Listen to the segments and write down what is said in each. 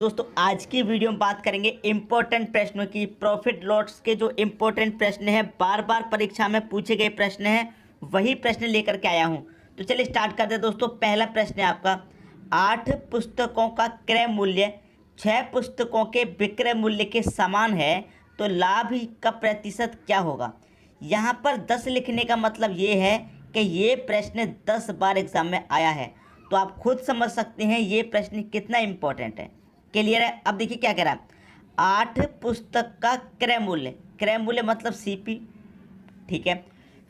दोस्तों आज की वीडियो में बात करेंगे इम्पोर्टेंट प्रश्नों की। प्रॉफिट लॉस के जो इम्पोर्टेंट प्रश्न हैं, बार बार परीक्षा में पूछे गए प्रश्न हैं, वही प्रश्न लेकर के आया हूं। तो चलिए स्टार्ट करते हैं दोस्तों। पहला प्रश्न है आपका, 8 पुस्तकों का क्रय मूल्य 6 पुस्तकों के विक्रय मूल्य के समान है तो लाभ का प्रतिशत क्या होगा। यहाँ पर 10 लिखने का मतलब ये है कि ये प्रश्न 10 बार एग्जाम में आया है, तो आप खुद समझ सकते हैं ये प्रश्न कितना इम्पोर्टेंट है। क्लियर है। अब देखिए क्या कह रहा है, 8 पुस्तक का क्रय मूल्य मतलब सीपी, ठीक है।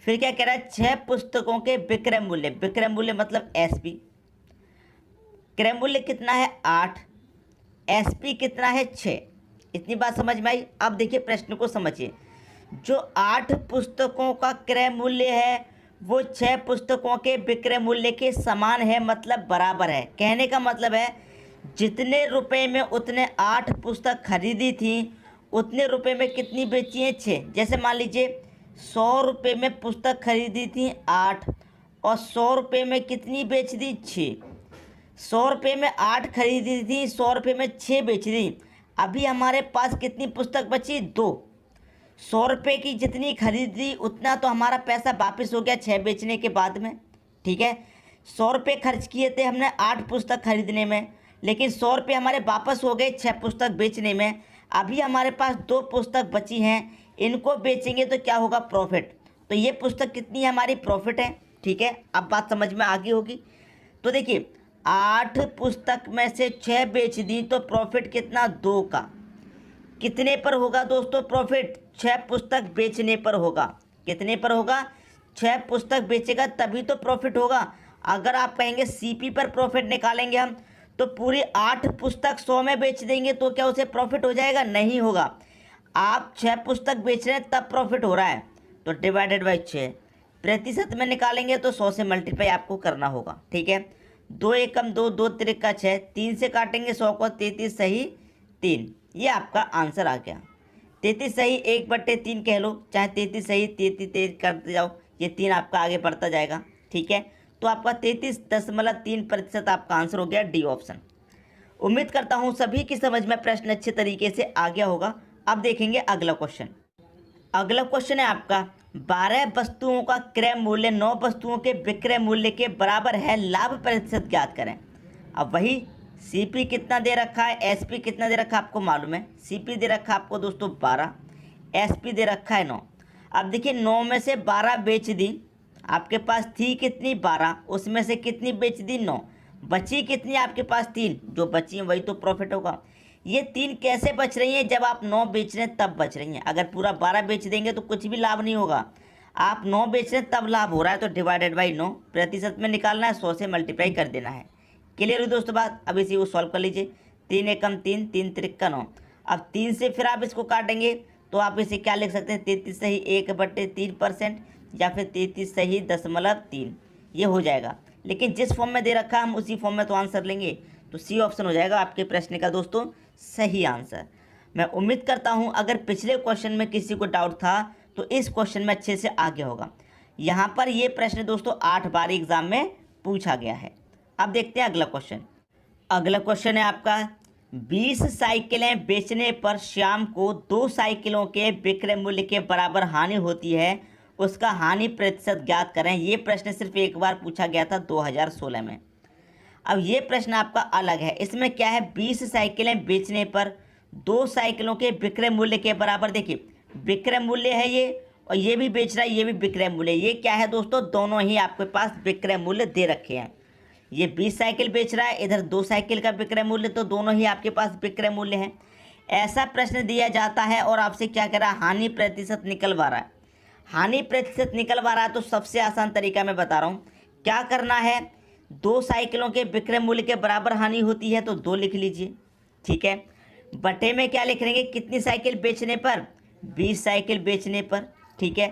फिर क्या कह रहा है, 6 पुस्तकों के विक्रय मूल्य मतलब एसपी। क्रय मूल्य कितना है 8, एसपी कितना है 6। इतनी बात समझ में आई। अब देखिए प्रश्न को समझिए। जो 8 पुस्तकों का क्रय मूल्य है वो 6 पुस्तकों के विक्रय मूल्य के समान है, मतलब बराबर है। कहने का मतलब है जितने रुपए में उतने 8 पुस्तक खरीदी थी उतने रुपए में कितनी बेची हैं 6। जैसे मान लीजिए 100 रुपये में पुस्तक खरीदी थी 8 और 100 रुपये में कितनी बेच दी 6। 100 रुपये में 8 खरीदी थी, 100 रुपये में 6 बेच दी। अभी हमारे पास कितनी पुस्तक बची 2। 100 रुपये की जितनी खरीदी उतना तो हमारा पैसा वापस हो गया 6 बेचने के बाद में, ठीक है। 100 रुपये खर्च किए थे हमने 8 पुस्तक खरीदने में, लेकिन 100 रुपये हमारे वापस हो गए 6 पुस्तक बेचने में। अभी हमारे पास 2 पुस्तक बची हैं, इनको बेचेंगे तो क्या होगा प्रॉफिट। तो ये पुस्तक कितनी है हमारी प्रॉफिट है, ठीक है। अब बात समझ में आ गई होगी। तो देखिए 8 पुस्तक में से 6 बेच दी तो प्रॉफिट कितना 2 का। कितने पर होगा दोस्तों प्रॉफिट, 6 पुस्तक बेचने पर होगा। कितने पर होगा, 6 पुस्तक बेचेगा तभी तो प्रॉफिट होगा। अगर आप कहेंगे सीपी पर प्रॉफिट निकालेंगे हम तो पूरी 8 पुस्तक 100 में बेच देंगे तो क्या उसे प्रॉफिट हो जाएगा, नहीं होगा। आप 6 पुस्तक बेच रहे हैं तब प्रॉफिट हो रहा है, तो डिवाइडेड बाई 6 प्रतिशत में निकालेंगे तो 100 से मल्टीप्लाई आपको करना होगा, ठीक है। 2 एकम 2, 2 त्रिका 6, 3 से काटेंगे 100 को, 33 सही 3। ये आपका आंसर आ गया। 33 सही 1/3 कह लो, चाहे 33 सही 33 करते जाओ, ये 3 आपका आगे बढ़ता जाएगा, ठीक है। तो आपका 33.3% आपका आंसर हो गया डी ऑप्शन। उम्मीद करता हूँ सभी की समझ में प्रश्न अच्छे तरीके से आ गया होगा। अब देखेंगे अगला क्वेश्चन। अगला क्वेश्चन है आपका, 12 वस्तुओं का क्रय मूल्य 9 वस्तुओं के विक्रय मूल्य के बराबर है, लाभ प्रतिशत ज्ञात करें। अब वही सीपी कितना दे रखा है, एसपी कितना दे रखा है आपको मालूम है। सीपी दे रखा है आपको दोस्तों 12, एसपी दे रखा है 9। अब देखिए 9 में से 12 बेच दी, आपके पास थी कितनी 12, उसमें से कितनी बेच दी 9, बची कितनी आपके पास 3, जो बची हैं वही तो प्रॉफिट होगा। ये 3 कैसे बच रही हैं, जब आप 9 बेच रहे हैं तब बच रही हैं। अगर पूरा 12 बेच देंगे तो कुछ भी लाभ नहीं होगा। आप 9 बेच रहे हैं तब लाभ हो रहा है, तो डिवाइडेड बाई 9 प्रतिशत में निकालना है, 100 से मल्टीप्लाई कर देना है। क्लियर हुई दोस्तों बात। अब इसी को सॉल्व कर लीजिए। 3 एकम 3, 3 त्रिका 9। अब 3 से फिर आप इसको काटेंगे तो आप इसे क्या लिख सकते हैं, 33 सही 1/3% या फिर 33 सही 0.3, ये हो जाएगा। लेकिन जिस फॉर्म में दे रखा है हम उसी फॉर्म में तो आंसर लेंगे, तो सी ऑप्शन हो जाएगा आपके प्रश्न का दोस्तों सही आंसर। मैं उम्मीद करता हूं अगर पिछले क्वेश्चन में किसी को डाउट था तो इस क्वेश्चन में अच्छे से आ गया होगा। यहाँ पर ये प्रश्न दोस्तों 8 बार एग्जाम में पूछा गया है। अब देखते हैं अगला क्वेश्चन। अगला क्वेश्चन है आपका, 20 साइकिलें बेचने पर श्याम को 2 साइकिलों के विक्रय मूल्य के बराबर हानि होती है, उसका हानि प्रतिशत ज्ञात करें। ये प्रश्न सिर्फ एक बार पूछा गया था 2016 में। अब ये प्रश्न आपका अलग है। इसमें क्या है, 20 साइकिलें बेचने पर 2 साइकिलों के विक्रय मूल्य के बराबर। देखिए विक्रय मूल्य है ये, और ये भी बेच रहा है, ये भी विक्रय मूल्य। ये क्या है दोस्तों, दोनों ही आपके पास विक्रय मूल्य दे रखे हैं। ये 20 साइकिल बेच रहा है, इधर 2 साइकिल का विक्रय मूल्य, तो दोनों ही आपके पास विक्रय मूल्य है। ऐसा प्रश्न दिया जाता है और आपसे क्या कह रहा है, हानि प्रतिशत निकलवा रहा है। हानि प्रतिशत निकलवा रहा है तो सबसे आसान तरीका मैं बता रहा हूँ। क्या करना है, 2 साइकिलों के विक्रय मूल्य के बराबर हानि होती है तो 2 लिख लीजिए, ठीक है। बटे में क्या लिख लेंगे, कितनी साइकिल बेचने पर, 20 साइकिल बेचने पर, ठीक है।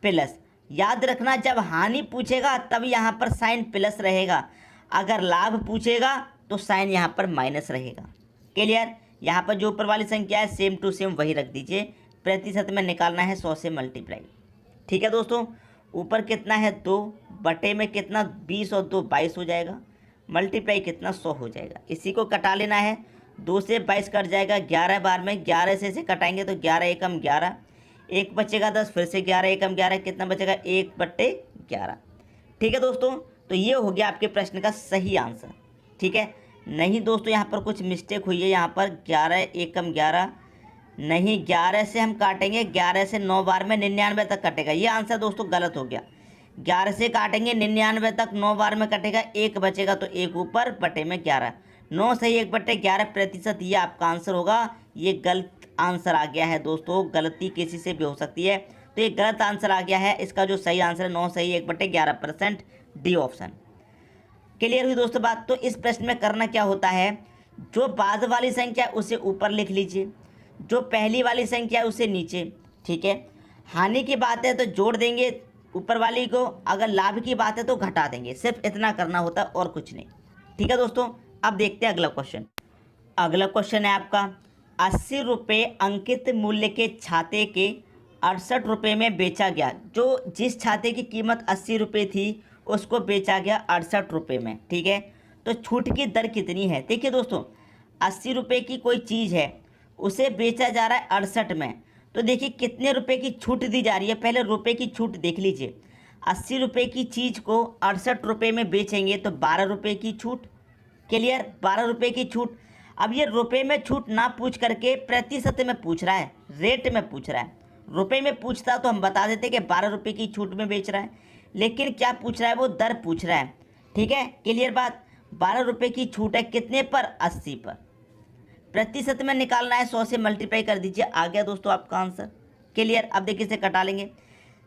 प्लस, याद रखना जब हानि पूछेगा तब यहाँ पर साइन प्लस रहेगा, अगर लाभ पूछेगा तो साइन यहाँ पर माइनस रहेगा। क्लियर। यहाँ पर जो ऊपर वाली संख्या है सेम टू सेम वही रख दीजिए, प्रतिशत में निकालना है 100 से मल्टीप्लाई, ठीक है दोस्तों। ऊपर कितना है 2, बटे में कितना 20 और 2 22 हो जाएगा, मल्टीप्लाई कितना 100 हो जाएगा। इसी को कटा लेना है, 2 से 22 कट जाएगा 11 बार में, 11 से इसे कटाएंगे तो 11 एकम 11, 1 बचेगा 10, फिर से 11 एकम 11, कितना बचेगा 1/11। ठीक है दोस्तों, तो ये हो गया आपके प्रश्न का सही आंसर। ठीक है, नहीं दोस्तों यहाँ पर कुछ मिस्टेक हुई है, यहाँ पर 11 एकम 11 नहीं, 11 से हम काटेंगे, 11 से 9 बार में 99 तक कटेगा। ये आंसर दोस्तों गलत हो गया। 11 से काटेंगे 99 तक 9 बार में कटेगा, 1 बचेगा तो 1 ऊपर बटे में 11, 9 सही 1/11%, ये आपका आंसर होगा। ये गलत आंसर आ गया है दोस्तों, गलती किसी से भी हो सकती है, तो ये गलत आंसर आ गया है। इसका जो सही आंसर है 9 सही 1/11%, डी ऑप्शन। क्लियर हुई दोस्तों बात। तो इस प्रश्न में करना क्या होता है, जो बाद वाली संख्या उसे ऊपर लिख लीजिए, जो पहली वाली संख्या है उसे नीचे। ठीक है, हानि की बात है तो जोड़ देंगे ऊपर वाली को, अगर लाभ की बात है तो घटा देंगे, सिर्फ इतना करना होता है और कुछ नहीं। ठीक है दोस्तों, अब देखते हैं अगला क्वेश्चन। अगला क्वेश्चन है आपका 80 रुपये अंकित मूल्य के छाते के 68 रुपये में बेचा गया। जो जिस छाते की कीमत 80 रुपये थी उसको बेचा गया 68 रुपये में। ठीक है, तो छूट की दर कितनी है। देखिए दोस्तों, 80 रुपये की कोई चीज़ है, उसे बेचा जा रहा है 68 में, तो देखिए कितने रुपए की छूट दी जा रही है। पहले रुपए की छूट देख लीजिए। 80 रुपये की चीज़ को 68 रुपये में बेचेंगे तो 12 रुपये की छूट। क्लियर, 12 रुपये की छूट। अब ये रुपए में छूट ना पूछ करके प्रतिशत में पूछ रहा है, रेट में पूछ रहा है। रुपए में पूछता तो हम बता देते कि 12 रुपये की छूट में बेच रहा है, लेकिन क्या पूछ रहा है, वो दर पूछ रहा है। ठीक है, क्लियर बात। 12 रुपये की छूट है कितने पर, 80 पर। प्रतिशत में निकालना है, 100 से मल्टीप्लाई कर दीजिए, आ गया दोस्तों आपका आंसर। क्लियर, अब देखिए इसे कटा लेंगे,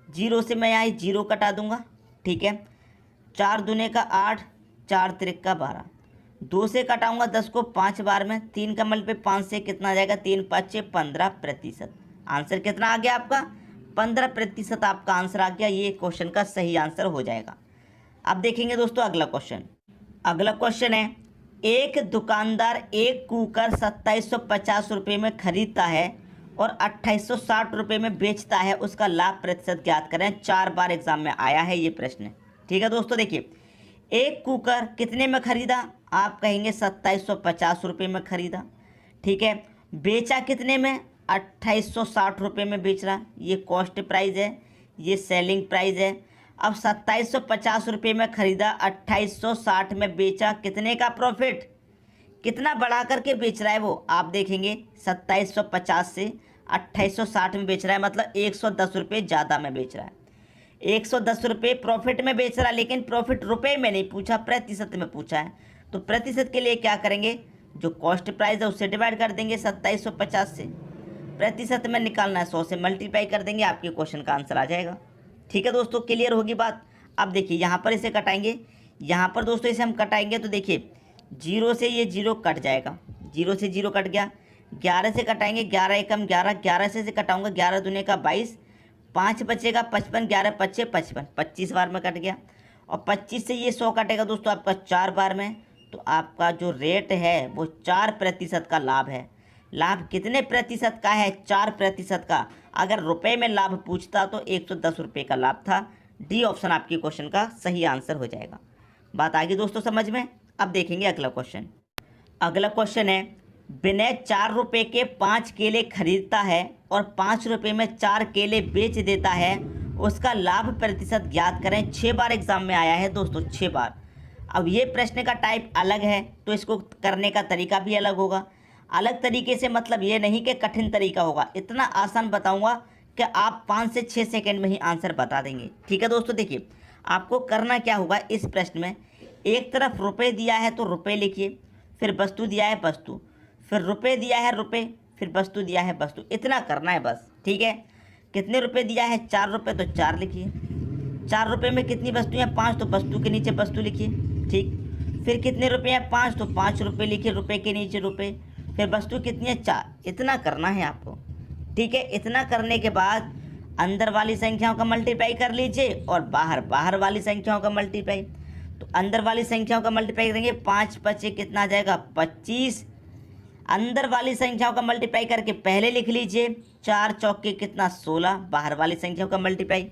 0 से मैं यहाँ 0 कटा दूंगा। ठीक है, 4 दूने का 8, 4 तिरक का 12, 2 से कटाऊंगा 10 को 5 बार में, 3 का मल्टीप्लाई 5 से कितना आ जाएगा, 3 5 15%। आंसर कितना आ गया आपका, 15% आपका आंसर आ गया। ये क्वेश्चन का सही आंसर हो जाएगा। अब देखेंगे दोस्तों अगला क्वेश्चन। अगला क्वेश्चन है, एक दुकानदार एक कुकर 2750 रुपये में खरीदता है और 2860 रुपये में बेचता है, उसका लाभ प्रतिशत ज्ञात करें। 4 बार एग्जाम में आया है ये प्रश्न। ठीक है दोस्तों, देखिए एक कुकर कितने में खरीदा, आप कहेंगे 2750 रुपये में खरीदा। ठीक है, बेचा कितने में, 2860 रुपये में बेच रहा। ये कॉस्ट प्राइस है, ये सेलिंग प्राइस है। अब 2750 रुपये में खरीदा, 2860 में बेचा, कितने का प्रॉफिट, कितना बढ़ा करके बेच रहा है वो, आप देखेंगे 2750 से 2860 में बेच रहा है, मतलब 110 रुपये ज़्यादा में बेच रहा है। 110 रुपये प्रॉफिट में बेच रहा है, लेकिन प्रॉफिट रुपये में नहीं पूछा, प्रतिशत में पूछा है। तो प्रतिशत के लिए क्या करेंगे, जो कॉस्ट प्राइस है उससे डिवाइड कर देंगे 2750 से, प्रतिशत में निकालना है 100 से मल्टीप्लाई कर देंगे, आपके क्वेश्चन का आंसर आ जाएगा। ठीक है दोस्तों, क्लियर होगी बात। अब देखिए यहाँ पर इसे कटाएंगे, यहाँ पर दोस्तों इसे हम कटाएंगे तो देखिए 0 से ये 0 कट जाएगा, 0 से 0 कट गया। 11 से कटाएंगे, 11 एकम 11, 11 से कटाऊंगा, 11 दूने का 22, 5 बचेगा 55, 11 पच्चे 55, 25 बार में कट गया। और 25 से ये 100 कटेगा दोस्तों आपका 4 बार में, तो आपका जो रेट है वो 4% का लाभ है। लाभ कितने प्रतिशत का है, 4% का। अगर रुपए में लाभ पूछता तो 110 रुपये का लाभ था। डी ऑप्शन आपके क्वेश्चन का सही आंसर हो जाएगा। बात आ गई दोस्तों समझ में। अब देखेंगे अगला क्वेश्चन। अगला क्वेश्चन है, विनय 4 रुपये के 5 केले खरीदता है और 5 रुपये में 4 केले बेच देता है, उसका लाभ प्रतिशत ज्ञात करें। 6 बार एग्जाम में आया है दोस्तों, 6 बार। अब ये प्रश्न का टाइप अलग है तो इसको करने का तरीका भी अलग होगा। अलग तरीके से मतलब ये नहीं कि कठिन तरीका होगा, इतना आसान बताऊंगा कि आप 5 से 6 सेकंड में ही आंसर बता देंगे। ठीक है दोस्तों, देखिए आपको करना क्या होगा इस प्रश्न में, एक तरफ रुपए दिया है तो रुपए लिखिए, फिर वस्तु दिया है वस्तु, फिर रुपए दिया है रुपए, फिर वस्तु दिया है वस्तु, इतना करना है बस। ठीक है, कितने रुपए दिया है, 4 रुपये तो 4 लिखिए। 4 रुपये में कितनी वस्तु हैं, 5, तो वस्तु के नीचे वस्तु लिखिए। ठीक, फिर कितने रुपये हैं, 5, तो 5 रुपये लिखिए, रुपये के नीचे रुपये, फिर वस्तु कितनी है, 4। इतना करना है आपको। ठीक है, इतना करने के बाद अंदर वाली संख्याओं का मल्टीप्लाई कर लीजिए और बाहर वाली संख्याओं का मल्टीप्लाई। तो अंदर वाली संख्याओं का मल्टीप्लाई करेंगे, 5 बचे कितना आ जाएगा, 25। अंदर वाली संख्याओं का मल्टीप्लाई करके पहले लिख लीजिए, 4 चौके कितना 16, बाहर वाली संख्याओं का मल्टीप्लाई।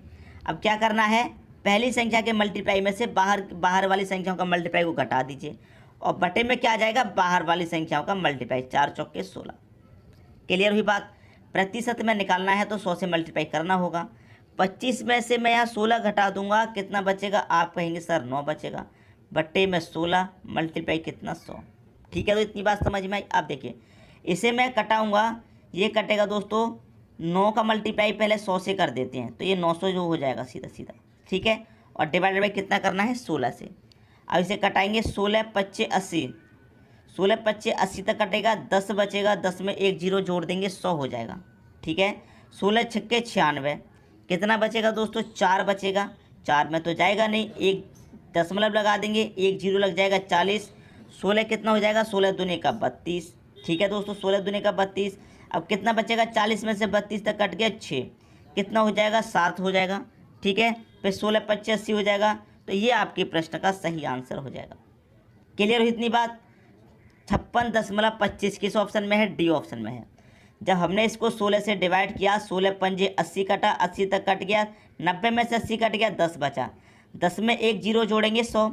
अब क्या करना है, पहली संख्या के मल्टीप्लाई में से बाहर वाली संख्याओं का मल्टीप्लाई को घटा दीजिए और बटे में क्या आ जाएगा, बाहर वाली संख्याओं का मल्टीप्लाई, 4 चौके 16। क्लियर हुई बात। प्रतिशत में निकालना है तो 100 से मल्टीप्लाई करना होगा। 25 में से मैं यहाँ 16 घटा दूंगा, कितना बचेगा, आप कहेंगे सर 9 बचेगा, बट्टे में 16 मल्टीप्लाई कितना 100। ठीक है, तो इतनी बात समझ में आई। अब देखिए इसे मैं कटाऊंगा, ये कटेगा दोस्तों 9 का मल्टीप्लाई पहले 100 से कर देते हैं, तो ये 900 जो हो जाएगा सीधा सीधा। ठीक है, और डिवाइडेड बाई कितना करना है, 16 से। अब इसे कटाएंगे, 16 25 80, 16 25 80 तक कटेगा, 10 बचेगा, 10 में एक जीरो जोड़ देंगे, 100 हो जाएगा। ठीक है, 16 छक्के 96, कितना बचेगा दोस्तों, 4 बचेगा। 4 में तो जाएगा नहीं, एक दशमलव लगा देंगे, एक जीरो लग जाएगा, 40। 16 कितना हो जाएगा, 16 दूनी का 32। ठीक है दोस्तों, 16 दूनी का 32। अब कितना बचेगा, 40 में से 32 तक कट गया 6, कितना हो जाएगा, 7 हो जाएगा। ठीक है, फिर 16 25 80 हो जाएगा। तो ये आपके प्रश्न का सही आंसर हो जाएगा। क्लियर हुई इतनी बात। 56.25 किस ऑप्शन में है, डी ऑप्शन में है। जब हमने इसको 16 से डिवाइड किया, 16 पंजे 80 कटा, 80 तक कट गया, 90 में से 80 कट गया, 10 बचा, 10 में एक जीरो जोड़ेंगे 100,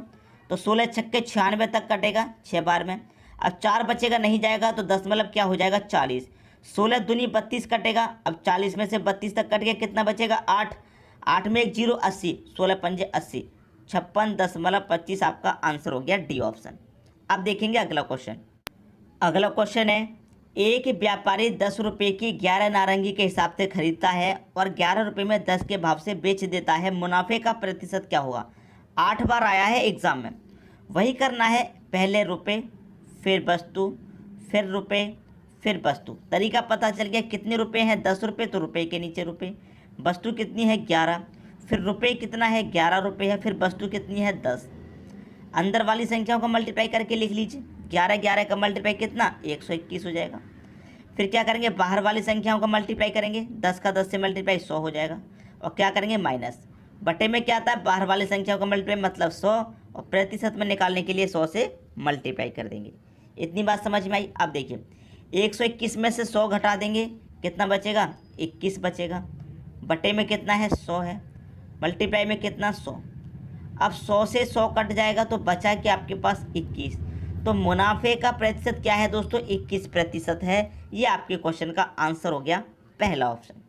तो 16 छक्के 96 तक कटेगा 6 बार में। अब 4 बचेगा, नहीं जाएगा, तो दशमलव क्या हो जाएगा, 40। 16 दूनी 32 कटेगा, अब 40 में से 32 तक कट गया, कितना बचेगा, 8। 8 में एक जीरो 80, 16 पंजे 80, 56.25 आपका आंसर हो गया, डी ऑप्शन। अब देखेंगे अगला क्वेश्चन। अगला क्वेश्चन है, एक व्यापारी 10 रुपये की 11 नारंगी के हिसाब से खरीदता है और 11 रुपये में 10 के भाव से बेच देता है, मुनाफे का प्रतिशत क्या होगा। 8 बार आया है एग्जाम में, वही करना है, पहले रुपये फिर वस्तु फिर रुपये फिर वस्तु। तरीका पता चल गया, कितने रुपये हैं, 10 रुपये, तो रुपये के नीचे रुपये, वस्तु कितनी है 11, फिर रुपये कितना है 11 रुपये है, फिर वस्तु कितनी है 10। अंदर वाली संख्याओं को मल्टीप्लाई करके लिख लीजिए, 11 11 का मल्टीप्लाई कितना, 121 हो जाएगा। फिर क्या करेंगे, बाहर वाली संख्याओं का मल्टीप्लाई करेंगे, 10 का 10 से मल्टीप्लाई 100 हो जाएगा। और क्या करेंगे, माइनस, बटे में क्या आता है, बाहर वाली संख्याओं का मल्टीप्लाई मतलब 100, और प्रतिशत में निकालने के लिए 100 से मल्टीप्लाई कर देंगे। इतनी बात समझ में आई। अब देखिए 121 में से 100 घटा देंगे, कितना बचेगा, 21 बचेगा, बटे में कितना है 100 है, मल्टीप्लाई में कितना 100। अब 100 से 100 कट जाएगा, तो बचा कि आपके पास 21। तो मुनाफे का प्रतिशत क्या है दोस्तों, 21% है। ये आपके क्वेश्चन का आंसर हो गया, पहला ऑप्शन।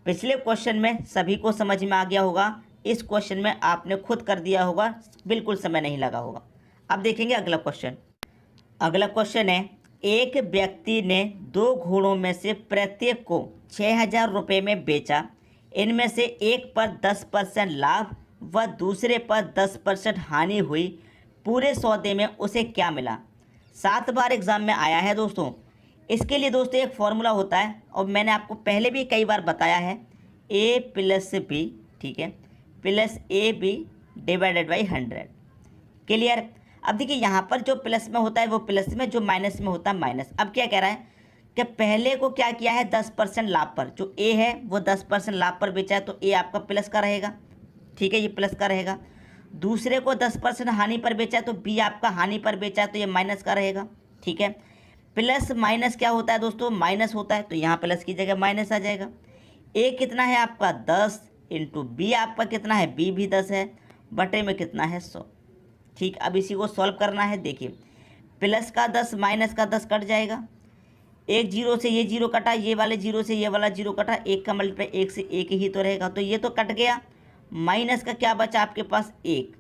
पिछले क्वेश्चन में सभी को समझ में आ गया होगा, इस क्वेश्चन में आपने खुद कर दिया होगा, बिल्कुल समय नहीं लगा होगा। अब देखेंगे अगला क्वेश्चन। अगला क्वेश्चन है, एक व्यक्ति ने 2 घोड़ों में से प्रत्येक को 6000 रुपये में बेचा, इनमें से एक पर 10% लाभ व दूसरे पर 10% हानि हुई, पूरे सौदे में उसे क्या मिला। 7 बार एग्जाम में आया है दोस्तों। इसके लिए दोस्तों एक फॉर्मूला होता है, और मैंने आपको पहले भी कई बार बताया है, a प्लस बी, ठीक है, plus A B divided by 100। Clear. अब देखिए यहाँ पर जो प्लस में होता है वो प्लस में, जो माइनस में होता है माइनस। अब क्या कह रहा है कि पहले को क्या किया है, 10% लाभ पर, जो ए है वो 10% लाभ पर बेचा है, तो ए आपका प्लस का रहेगा। ठीक है, ये प्लस का रहेगा। दूसरे को 10% हानि पर बेचा है, तो बी आपका हानि पर बेचा है, तो ये माइनस का रहेगा। ठीक है, प्लस माइनस क्या होता है दोस्तों, माइनस होता है, तो यहाँ प्लस की जगह माइनस आ जाएगा। ए कितना है आपका 10 इंटू बी आपका कितना है, बी भी 10 है, बटे में कितना है 100। ठीक, अब इसी को सॉल्व करना है। देखिए प्लस का 10 माइनस का 10 कट जाएगा, एक जीरो से ये जीरो कटा, ये वाले जीरो से ये वाला जीरो कटा, एक का मल्टीप्लाई एक से एक ही तो रहेगा, तो ये तो कट गया। माइनस का क्या बचा आपके पास, 1।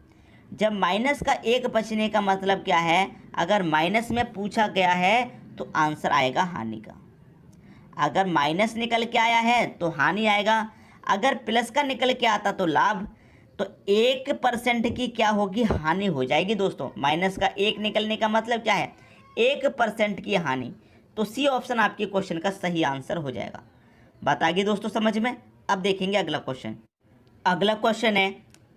जब माइनस का 1 बचने का मतलब क्या है, अगर माइनस में पूछा गया है तो आंसर आएगा हानि का। अगर माइनस निकल के आया है तो हानि आएगा, अगर प्लस का निकल के आता तो लाभ। तो 1% की क्या होगी, हानि हो जाएगी दोस्तों। माइनस का 1 निकलने का मतलब क्या है, 1% की हानि। तो सी ऑप्शन आपके क्वेश्चन का सही आंसर हो जाएगा। बात आ गई दोस्तों समझ में। अब देखेंगे अगला क्वेश्चन। अगला क्वेश्चन है,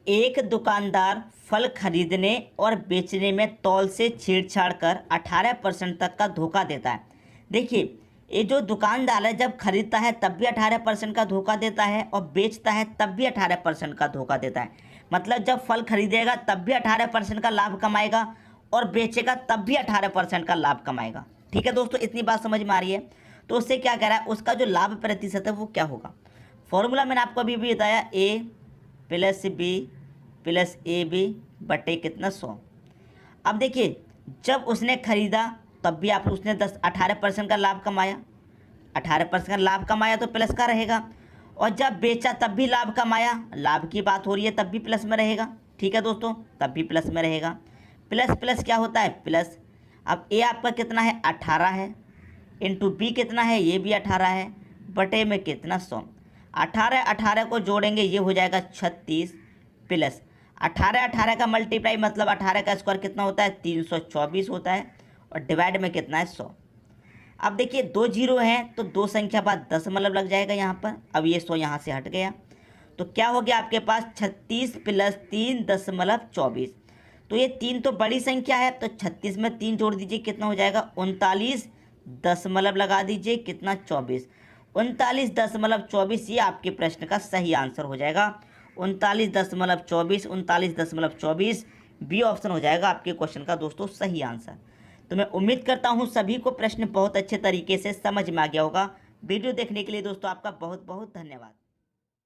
एक दुकानदार फल खरीदने और बेचने में तौल से छेड़छाड़ कर 18% तक का धोखा देता है। देखिए ये जो दुकानदार है जब खरीदता है तब भी 18% का धोखा देता है, और बेचता है तब भी 18% का धोखा देता है। मतलब जब फल खरीदेगा तब भी 18% का लाभ कमाएगा, और बेचेगा तब भी 18% का लाभ कमाएगा। ठीक है दोस्तों, इतनी बात समझ में आ रही है। तो उससे क्या कह रहा है, उसका जो लाभ प्रतिशत है वो क्या होगा। फॉर्मूला मैंने आपको अभी भी बताया, A plus B plus A B बटे कितना 100। अब देखिए जब उसने खरीदा तब भी आप उसने 18% का लाभ कमाया, 18% का लाभ कमाया तो प्लस का रहेगा। और जब बेचा तब भी लाभ कमाया, लाभ की बात हो रही है, तब भी प्लस में रहेगा। ठीक है दोस्तों, तब भी प्लस में रहेगा। प्लस प्लस क्या होता है? प्लस। अब ए आपका कितना है? 18 है, इंटू बी कितना है? ये भी 18 है, बटे में कितना? 100। 18 18 को जोड़ेंगे ये हो जाएगा 36, प्लस 18 18 का मल्टीप्लाई मतलब 18 का स्क्वायर कितना होता है? 324 होता है, और डिवाइड में कितना है? 100। अब देखिए 2 जीरो हैं तो 2 संख्या बाद दशमलव लग जाएगा यहाँ पर। अब ये 100 यहाँ से हट गया तो क्या हो गया आपके पास? 36 प्लस 3.24। तो ये 3 तो बड़ी संख्या है, तो 36 में 3 जोड़ दीजिए, कितना हो जाएगा? 39 दशमलव लगा दीजिए, कितना? 24। 39.24 ये आपके प्रश्न का सही आंसर हो जाएगा। 39.24, 39.24 बी ऑप्शन हो जाएगा आपके क्वेश्चन का दोस्तों सही आंसर। तो मैं उम्मीद करता हूँ सभी को प्रश्न बहुत अच्छे तरीके से समझ में आ गया होगा। वीडियो देखने के लिए दोस्तों आपका बहुत बहुत धन्यवाद।